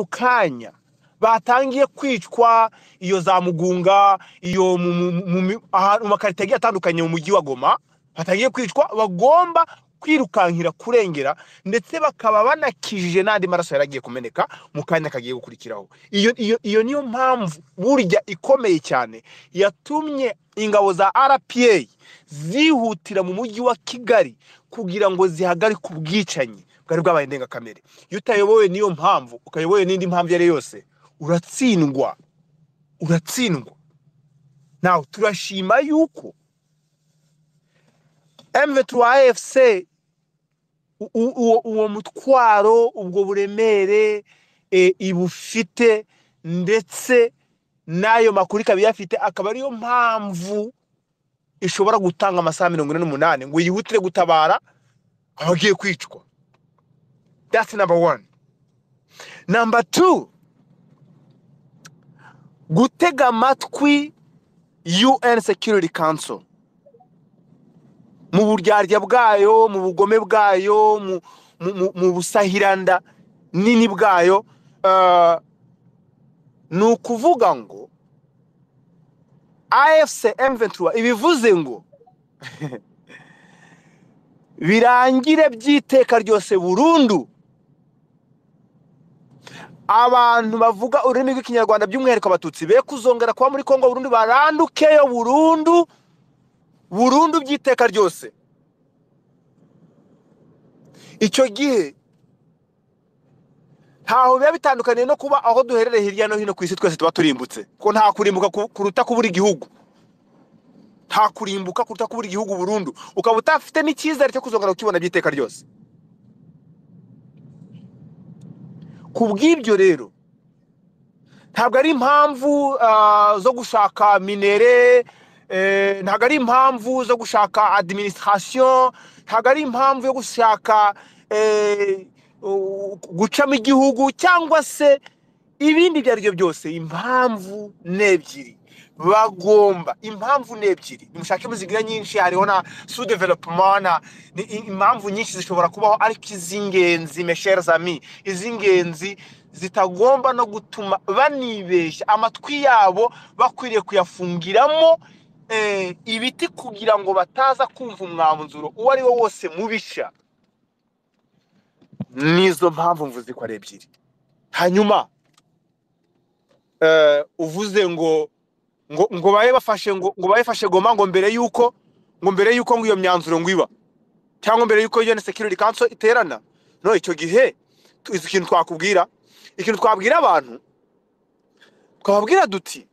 kanya batangiye kwicwa iyo za Mugunga, iyo mu makarita agiye atandukanye mu mujyi wa Goma, batangiye kwicwa, bagomba kwirukankira kurengera, ndetse bakaba banakijije n'andi maraso yaragiye kumeneka mu kanya kagiye gukurikiraho. Iyo niyo mpamvu burya ikomeye cyane yatumye ingabo za RPA zihutira mu mujyi wa Kigali kugira ngo zihagarike ubwicanyi bwari bwabaye ndengakamere. Iyo utayobowe niyo mpamvu, ukayobowe n'indi mpamvu yari yose, uratsindwa. Naho turashima yuko M23 AFC uwo mutwaro, ubwo buremere ibufite, ndetse nayo makuru kabiyafite, akaba ariyo mpamvu ishobora gutanga amasaha 48 ngo yihutire gutabara abagiye kwicwa. That's number one. Number two, gutega amatwi UN Security Council mu buryarya bwayo, mu bugome bwayo, mu busahiranda nini bwayo. Ni ukuvuga ngo AFC M23 ibivuze ngo birangire byiteka ryose burundu abantu bavuga ururimi rw'ikinyarwanda by'umwihariko abatutsi be kuzongera kuba muri Kongo burundu, barandukeyo burundu byiteka ryose. Icyo gihe ntaho biba bitandukaniye no kuba aho duherereye hirya no hino ku isi twese tuba turimbutse, ko nta kurimbuka kuruta kubura igihugu, nta kurimbuka kuruta kubura igihugu burundu, ukaba utafite n'icyizere cyo kuzongera kukibona byiteka ryose. Kubw'ibyo rero ntabwo ari impamvu zo gushaka minere, ntabwo ari impamvu zo gushaka administration, ntabwo ari impamvu yo gushaka gucamo igihugu cyangwa se ibindi ibyo ari byo byose. Impamvu n'ebyiri bagomba, impamvu n'ebyiri, nimushake muzigira nyinshi, hariho na sous development, impamvu nyinshi zishobora kubaho, ariko iz'ingenzi mes chers amis, iz'ingenzi zitagomba no gutuma banibeshya amatwi yabo, bakwiriye kuyafungiramo ibiti kugira ngo bataza kumva umwanzuro uwo ari wo wose mubisha. Nizo mpamvu mvuze ko ari ebyiri. Hanyuma uvuze ngo baye bafashe Goma ngo mbere yuko iyo myanzuro ngwiba, cyangwa mbere yuko UN Security Council iterana. No, icyo gihe ikintu twakubwira, ikintu twabwira abantu, twababwira duti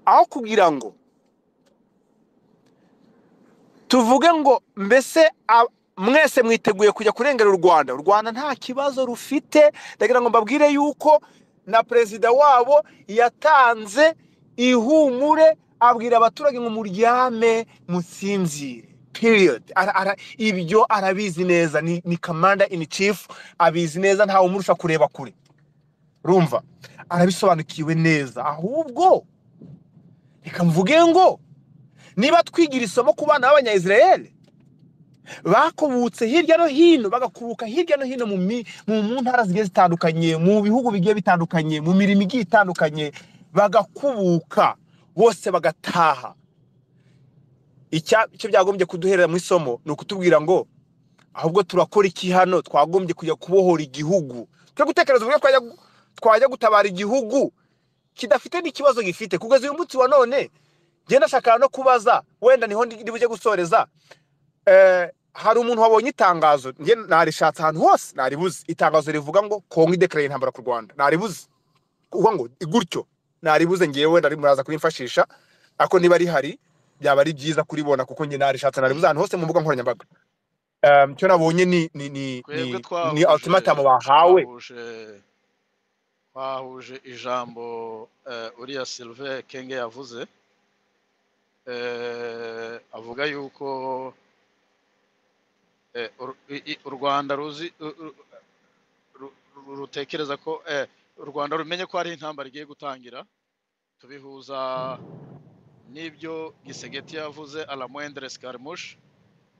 aho kugira ngo tuvuge ngo mbese mwese mwiteguye kujya kurengera u Rwanda nta kibazo rufite, ndagira ngo mbabwire yuko na perezida wabo yatanze ihumure, abwira abaturage ngo muryame musinzire, period. Ibyo arabizi neza, ni commander in chief, abizi neza, ntawe umurusha kureba kure, rumva, arabisobanukiwe neza. Ahubwo reka mvuge ngo niba twigira isomo ku bana b'Abanya-Israel bakubutse hirya no hino, bagakubuka hirya no hino mu ntara zigiye zitandukanye, mu bihugu bigiye bitandukanye, mu mirimo igiye itandukanye, bagakubuka bose bagataha, icyo byagombye kuduherera mu isomo ni ukutubwira ngo ahubwo turakora iki hano, twagombye kujya kubohora igihugu, cyo gutekereza uburyo twajya gutabara igihugu kidafite n'ikibazo gifite. Kugeza uyu munsi wa none genda shaka no kubaza, wenda niho ndibuje gusoreza. Hari umuntu wabonye itangazo, nge narishatse ahantu hose naribuze, itangazo rivuga ngo Kongo ideclare intambara ku Rwanda, naribuze kuvuga ngo igutyo, naribuze ngewe ndari muraza kurimfashisha, ako niba ari hari byaba ari byiza kuribona, kuko nge narishatse naribuze ahantu hose mu mbuga nkoranyambaga. Cyo nabonye ni ultimatum bahawe. Twahuje ijambo uriya Sylvain Kenge yavuze, avuga yuko u Rwanda rutekereza ko u Rwanda rumenye ko hari intambara igiye gutangira. Tubihuza n'ibyo Gisegeti yavuze à la moindre escarmouche,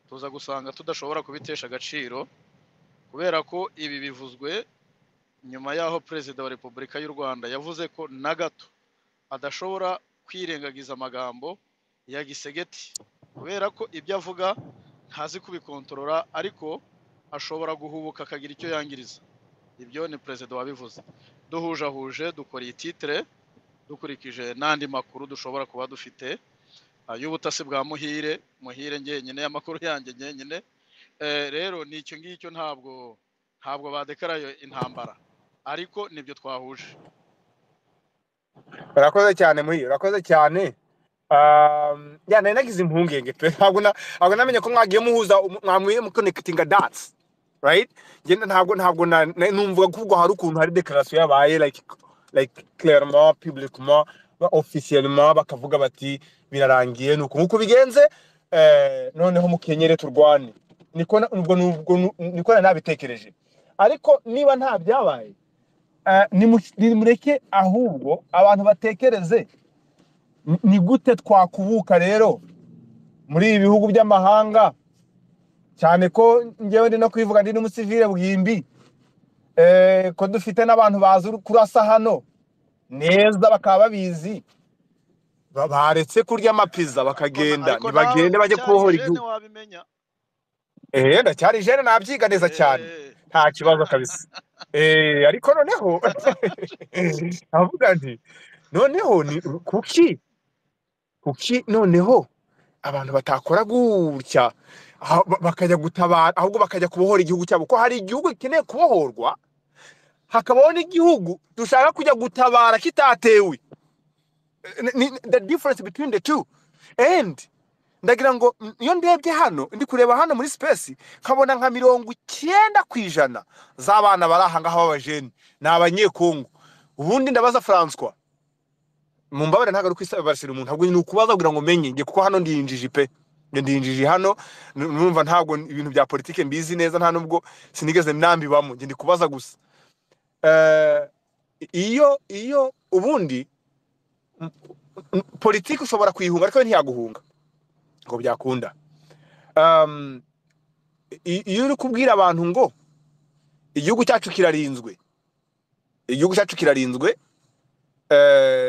tuza gusanga tudashobora kubitesha agaciro, kubera ko ibi bivuzwe nyuma y'aho perezida wa repubulika y'u Rwanda yavuze ko na gato adashobora kwirengagiza amagambo ya Gisegeti kubera ko ibyo avuga ntazi kubikontorora ariko ashobora guhubuka akagira icyo yangiriza. Ibyo ni perezida wabivuze. Duhujahuje dukora iyi titire dukurikije n'andi makuru dushobora kuba dufite y'ubutasi bwa Muhire ngenyine y'amakuru yanjye ngenyine. Rero ni icyo ngicyo ntabwo badekaraye intambara ariko nibyo twahuje. urakoze cyane Muhire, urakoze cyane. Nari nagize impungenge pe, ntabwo namenye ko mwagiye muhuza, mwamwiye muconnectinga dots, right? Ngenda ntabwo numva kuvuga hari ukuntu hari declaration yabaye like clairement publiquement officiellement bakavuga bati birarangiye nuko nkuko bigenze, noneho mukenyere turwane. Niko nabitekereje, ariko niba nta byabaye, nimureke ahubwo abantu batekereze ni gute twakubuka rero muri ibi bihugu by'amahanga, cyane ko ngewe ndi no kwivuga ndi n'umusivile bwimbi, ko dufite n'abantu bazi kurasa hano neza bakaba babizi, baretse kurya amapiza bakagenda, ntibagende bajye kubohora igihugu. Ndacyari jene, nabyiga neza cyane, nta kibazo kabisa. Ariko noneho avuga nti noneho ni kuki noneho abantu batakora gutya bakajya gutabara, ahubwo bakajya kubohora igihugu cyabo, ko hari igihugu gikeneye kubohorwa, hakabaho n'igihugu dushaka kujya gutabara kitatewe. The difference between the two. And ndagira ngo iyo ndebye hano, ndi kureba hano muri space, nkabona nka 90% z'abana bari aha ngaha b'abajeni ni abanyekongo. Ubundi ndabaza François, mumbabare ntago ari kwisabasira umuntu, ahubwo ni ukubaza kugira ngo menye nge, kuko hano ndiyinjije pe, ndiyinjije hano, numva ntabwo ibintu bya politike mbizi neza, nta nubwo sinigeze nambibamo, nge ndi kubaza gusa. Iyo ubundi politike ushobora kuyihunga ariko ntiyaguhunga ngo byakunda. Iyo uri kubwira abantu ngo igihugu cyacu kirarinzwe,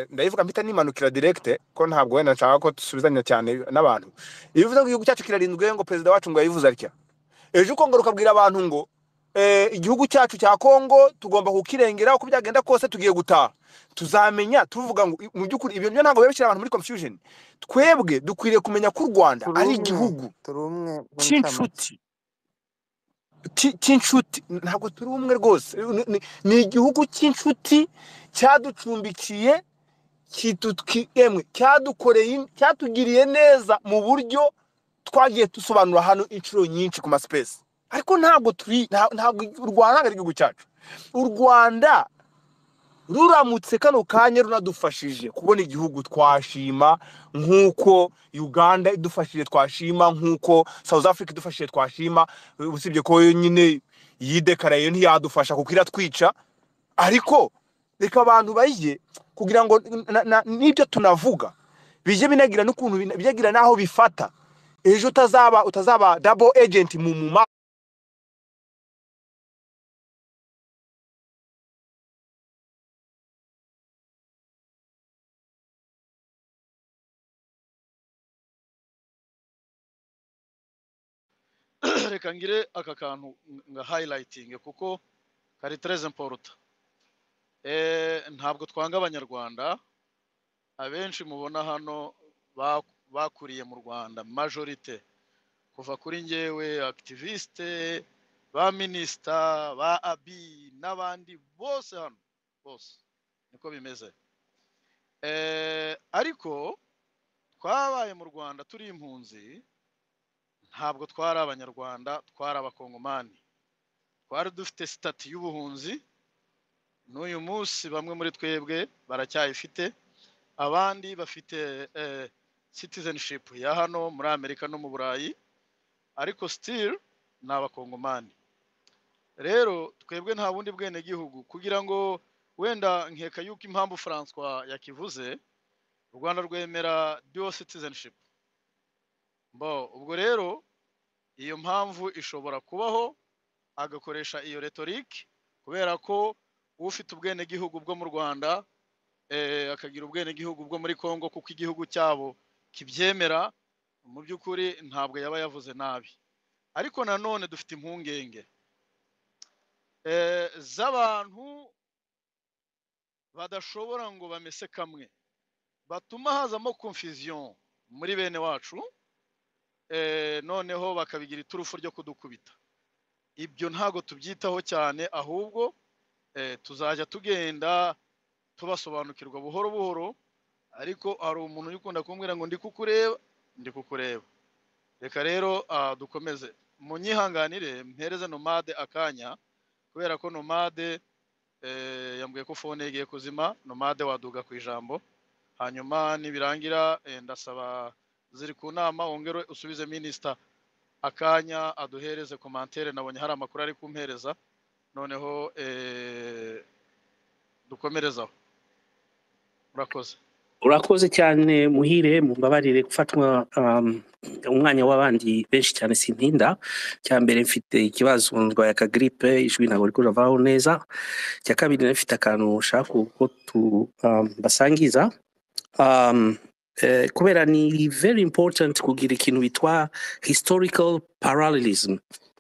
ndayivuga mpita nimanukira direct ko ntabwo wenda nshaka ko dusubizanya cyane n'abantu. Iyo uvuze ngo igihugu cyacu kirarinzwe, ngo perezida wacu ngo yayivuze atya, ejo ukongera ukabwira abantu ngo igihugu cyacu cya Kongo tugomba kukirengera, uko byagenda kose tugiye gutaha, tuzamenya tuvuga ngo mu by'ukuri ibyo ntabwo bibeshyira abantu muri confusion. Twebwe dukwiriye kumenya ko u Rwanda ari igihugu cy'inshuti, ntabwo turi umwe rwose, ni igihugu cy'inshuti cyaducumbikiye, cyadukoreye, cyatugiriye neza mu buryo twagiye dusobanura hano inshuro nyinshi ku maspace. Ariko ntabwo u Rwanda ari igihugu cyacu. U Rwanda ruramutse kano kanya runadufashije kubona igihugu, twashima, nk'uko Uganda idufashije twashima, nk'uko South Africa idufashije twashima, usibye ko nyine yidekaraye ntiyadufasha kuko iratwica. Ariko reka abantu bayije kugira ngo n'ibyo tunavuga bije binagira n'ukuntu byagira naho bifata, ejo utazaba double agent mu reka ngire aka kantu nga highlighting kuko kari très important. Ntabwo twanga abanyarwanda, abenshi mubona hano bakuriye mu Rwanda, majorite kuva kuri ngewe activiste, ba minister, ba abi n'abandi bose hano bose niko bimeze. Ariko twabaye mu Rwanda turi impunzi, ntabwo twari abanyarwanda, twari abakongomani, twari dufite stati y'ubuhunzi. N'uyu munsi bamwe muri twebwe baracyayifite, abandi bafite citizenship ya hano muri Amerika no mu Burayi, ariko still ni abakongomani. Rero twebwe nta bundi bwene gihugu, kugira ngo wenda nkeka yuko impamvu François yakivuze, u Rwanda rwemera dual citizenship. Ubwo rero iyo mpamvu ishobora kubaho agakoresha iyo rhetoric, kubera ko ufite ubwenegihugu bwo mu Rwanda akagira ubwenegihugu bwo muri Kongo kuko igihugu cyabo kibyemera, mu by'ukuri ntabwo yaba yavuze nabi. Ariko nanone dufite impungenge z'abantu badashobora ngo bamese kamwe, batuma hazamo confusion muri bene wacu, noneho bakabigira iturufu ryo kudukubita. Ibyo ntago tubyitaho cyane, ahubwo tuzajya tugenda tubasobanukirwa buhoro buhoro. Ariko hari umuntu ukunda kumbwira ngo ndi kukureba. Reka rero dukomeze, munyihanganire mpereze Nomade akanya, kubera ko Nomade yambwiye ko phone igiye kuzima. Nomade waduga ku ijambo, hanyuma nibirangira ndasaba ziri ku nama wongere usubize minister akanya aduhereze commentaire. Nabonye hari amakuru ari kumpereza, noneho dukomerezaho. Urakoze cyane Muhire, mumbabarire gufatwa umwanya w'abandi benshi cyane sintinda. Cyambere mfite ikibazo ndwaye aka grippe, ijwi ntabwo riko ravaho neza. Cya kabiri nafite akantu ushaka ko basangiza, kubera ni very important kugira ikintu bitwa historical parallelism,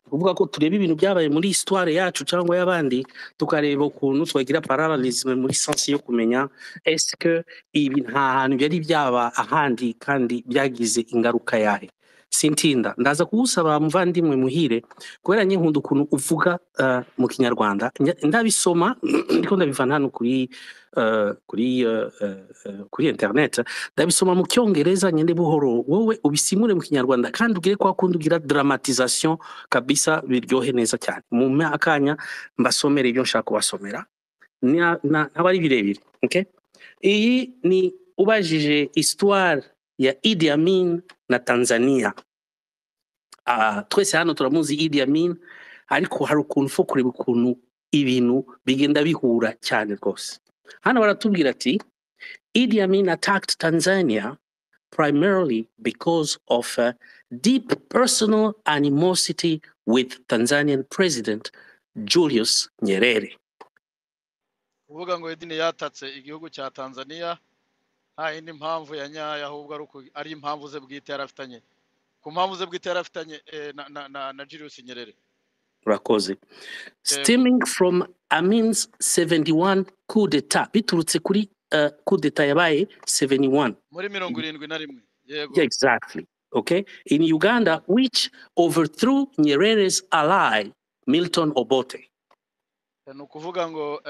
kuvuga ko tureba ibintu byabaye muri histoire yacu cyangwa y'abandi, tukareba ukuntu twagira parallelism muri sense yo kumenya est-ce que ibi nta hantu byari byaba ahandi kandi byagize ingaruka yahe. Sintinda, ndaza kugusaba muvandimwe Muhire, kubera nkunda ukuntu uvuga mu Kinyarwanda, ndabisoma ndiko ndabivana hano kuri internet, ndabisoma mu Cyongereza nyende buhoro, wowe ubisimure mu Kinyarwanda kandi ugire kwa kundi ugira dramatisation kabisa, biryohe neza cyane. Mu akanya mbasomera ibyo nshaka kubasomera, ntabari birebire. Okay, iyi ni ubajije histoire ya Idi Amin na Tanzania. Twese hano turamuzi Idi Amin, ariko hari ukuntu fo kureba ukuntu ibintu bigenda bihura cyane rwose. Hano baratubwira ati Idi Amin attacked Tanzania primarily because of a deep personal animosity with Tanzanian President Julius Nyerere. Kuvuga ngo Idi yatatse igihugu cya Tanzania nta yindi mpamvu ya nyayo, ahubwo ari impamvu ze bwite yarafitanye, ku mpamvu ze bwite yarafitanye na Julius Nyerere. Urakoze. Stemming from Amin's 71 coup d'etat, biturutse kuri coup d'etat yabaye 71 muri 71. Yego. Yeah, exactly. Okay, in Uganda, which overthrew Nyerere's ally Milton Obote. Ni ukuvuga ngo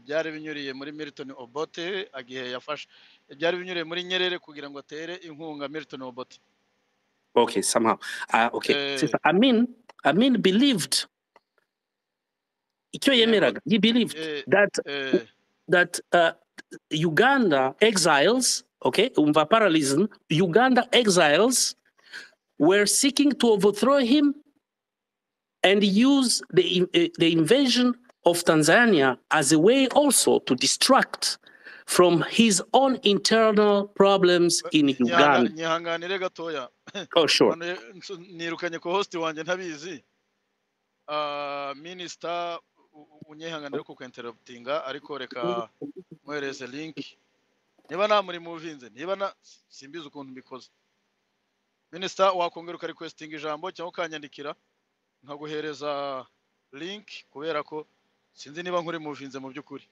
byari binyuriye muri Milton Obote, agihe yafashe byari binyuriye muri Nyerere kugira ngo atere inkunga Milton Obote. Okay, somehow. Okay. Amin believed, he believed that Uganda exiles, okay, parallelism, Uganda exiles were seeking to overthrow him and use the invasion of Tanzania as a way also to distract from his own internal problems in Uganda. Nyihanganire gatoya. Oh, sure. Nirukanye ko host wanjye ntabizi. Minister unyihanganire ko interruptinga, ariko reka mwereze link. Niba namuri muvinze, niba simbizi ukuntu mbikoze. Minister wakongera uka requesting ijambo cyangwa ukanyandikira nkaguhereza link, kubera ko sinzi niba nkuri muvinze mu byukuri.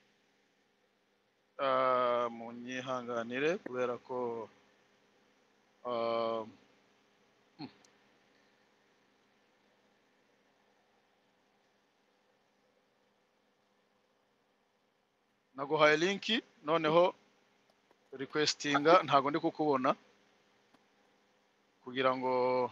Munyihanganire kubera ko naguhaye linki, noneho requestinga ntago ndi kukubona kugira ngo